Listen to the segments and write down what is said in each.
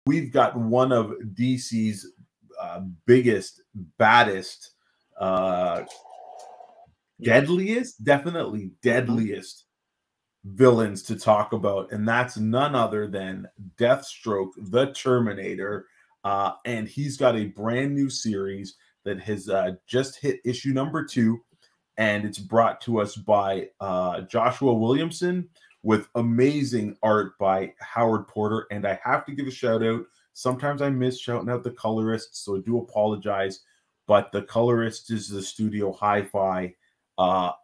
we've got one of DC's biggest, baddest, definitely deadliest villains to talk about, and that's none other than Deathstroke, the Terminator. And he's got a brand new series that has just hit issue number 2, and it's brought to us by Joshua Williamson with amazing art by Howard Porter. And I have to give a shout out. Sometimes I miss shouting out the colorist, so I do apologize. But the colorist is the Studio Hi-Fi.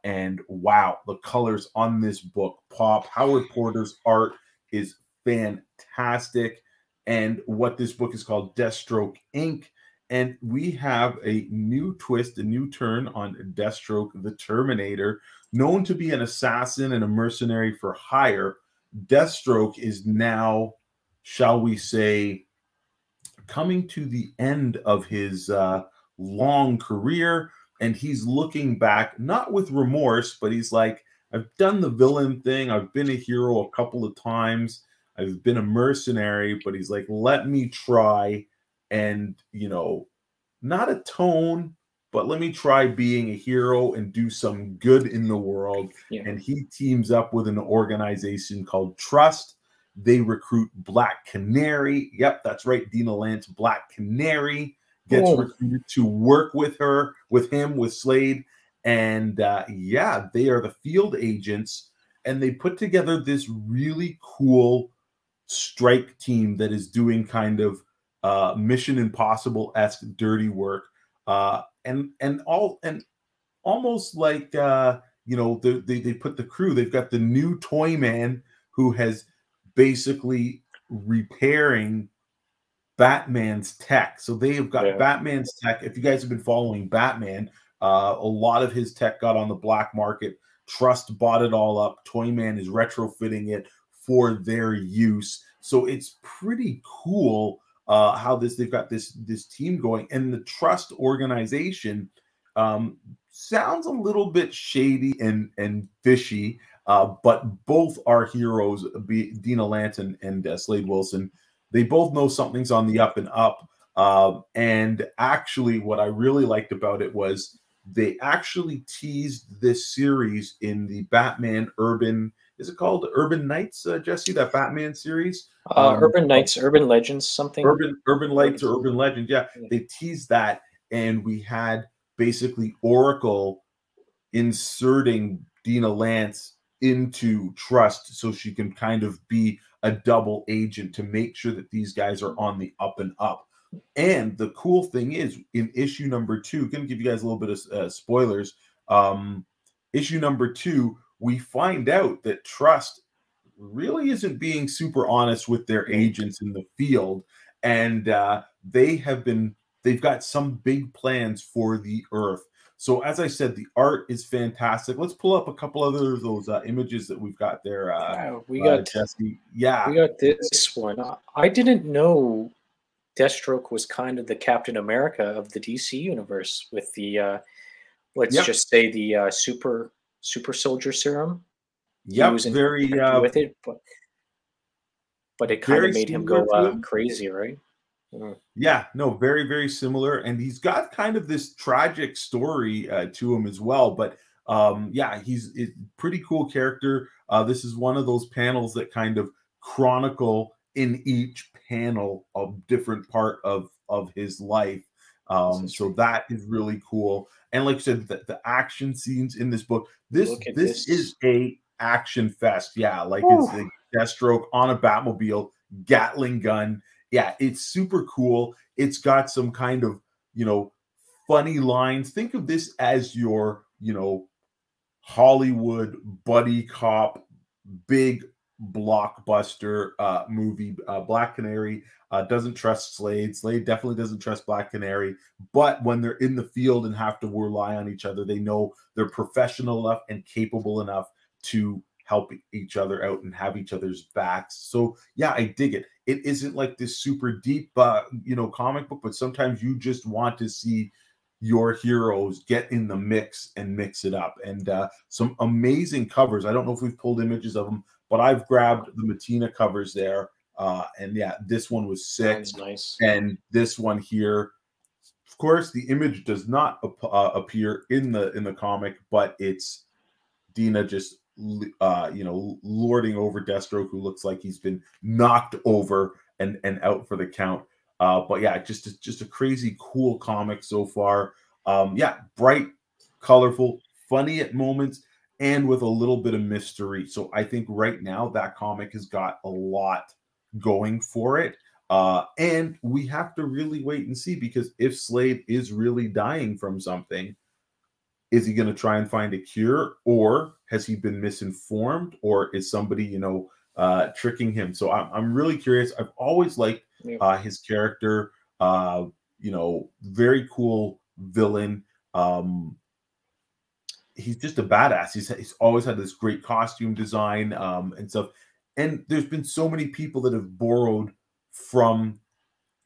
And wow, the colors on this book pop. Howard Porter's art is fantastic. And what this book is called, Deathstroke Inc. And we have a new twist, a new turn on Deathstroke, the Terminator. Known to be an assassin and a mercenary for hire, Deathstroke is now, shall we say, coming to the end of his long career. And he's looking back, not with remorse, but he's like, I've done the villain thing. I've been a hero a couple of times. I've been a mercenary, but he's like, let me try and, you know, not atone, but let me try being a hero and do some good in the world. Yeah. And he teams up with an organization called Trust. They recruit Black Canary. Yep, that's right. Dina Lance, Black Canary, gets recruited to work with him, with Slade. And yeah, they are the field agents. And they put together this really cool strike team that is doing kind of Mission Impossible-esque dirty work. And almost like you know, they put the crew. They've got the new toy man who has basically repairing Batman's tech. So they have got Batman's tech. If you guys have been following Batman, a lot of his tech got on the black market. Trust bought it all up. Toyman is retrofitting it for their use. So it's pretty cool how they've got this team going. And the Trust organization sounds a little bit shady and fishy, but both our heroes, Dina Lance and Slade Wilson, they both know something's on the up and up. And actually, what I really liked about it was they actually teased this series in the Batman Urban, is it called Urban Nights, Jesse, that Batman series? Urban Nights, Urban Legends, something. Urban Lights or Urban Legends, yeah. They teased that, and we had basically Oracle inserting Dina Lance into Trust so she can kind of be a double agent to make sure that these guys are on the up and up. And the cool thing is, in issue number 2, going to give you guys a little bit of spoilers. Issue number 2, we find out that Trust really isn't being super honest with their agents in the field, and they've got some big plans for the Earth. So as I said, the art is fantastic. Let's pull up a couple other of those images that we've got there. We got Jesse. Yeah, we got this one. I didn't know Deathstroke was kind of the Captain America of the DC universe with the let's just say the super soldier serum. Yeah, very with it, but it kind of made him go crazy, right? Yeah, no, very, very similar. And he's got kind of this tragic story to him as well. But yeah, he's a pretty cool character. This is one of those panels that kind of chronicle in each panel a different part of his life. So that is really cool. And like I said, the action scenes in this book, this is a action fest. Yeah, like it's a Deathstroke on a Batmobile, Gatling gun. Yeah, it's super cool. It's got some kind of, you know, funny lines. Think of this as your, you know, Hollywood buddy cop, big blockbuster movie. Black Canary doesn't trust Slade. Slade definitely doesn't trust Black Canary. But when they're in the field and have to rely on each other, they know they're professional enough and capable enough to help each other out and have each other's backs. So yeah, I dig it. It isn't like this super deep, you know, comic book, but sometimes you just want to see your heroes get in the mix and mix it up. And some amazing covers. I don't know if we've pulled images of them, but I've grabbed the Matina covers there, And yeah, this one was sick. That's nice. And this one here, of course, the image does not appear in the comic, but it's Dina just lording over Deathstroke, who looks like he's been knocked over and out for the count. But yeah, just a crazy cool comic so far. Yeah, bright, colorful, funny at moments, and with a little bit of mystery. So I think right now that comic has got a lot going for it. And we have to really wait and see, because if Slade is really dying from something, is he going to try and find a cure, or has he been misinformed, or is somebody, tricking him? So I'm really curious. I've always liked his character, very cool villain. He's just a badass. He's always had this great costume design and stuff. And there's been so many people that have borrowed from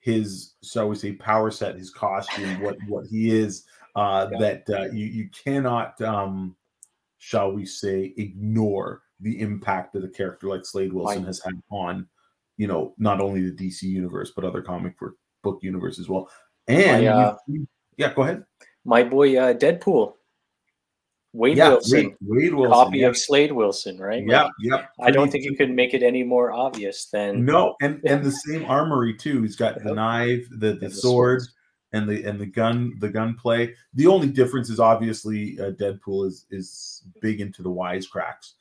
his, shall we say, power set, his costume, what he is, that you cannot, shall we say, ignore the impact that a character like Slade Wilson has had on, not only the DC universe, but other comic book universe as well. And yeah, go ahead. My boy Deadpool. Wade Wilson, Wade Wilson, copy of Slade Wilson, right? Yeah, I don't think you can make it any more obvious than and the same armory too. He's got the knife, the sword, and the gunplay. The only difference is obviously Deadpool is big into the wisecracks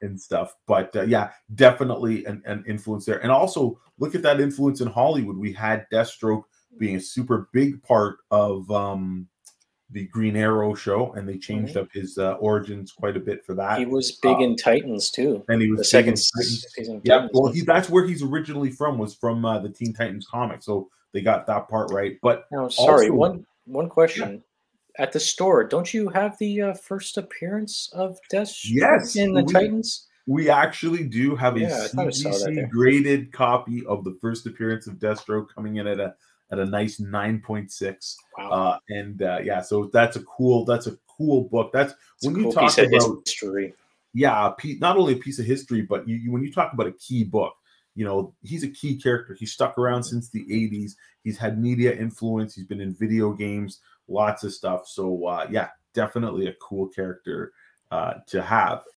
and stuff. But yeah, definitely an influence there. And also look at that influence in Hollywood. We had Deathstroke being a super big part of the Green Arrow show, and they changed up his origins quite a bit for that. He was big in Titans too, and he was the second season. Yeah, well, that's where he's originally from. Was from the Teen Titans comic, so they got that part right. But sorry, also, one question. Yeah. At the store, don't you have the first appearance of Deathstroke in the Titans? We actually do have a CGC graded copy of the first appearance of Deathstroke, coming in at a nice 9.6. Wow. So that's a cool book. That's when you talk about history. Yeah, not only a piece of history, but when you talk about a key book, he's a key character. He's stuck around since the 80s. He's had media influence. He's been in video games, lots of stuff. So yeah, definitely a cool character to have.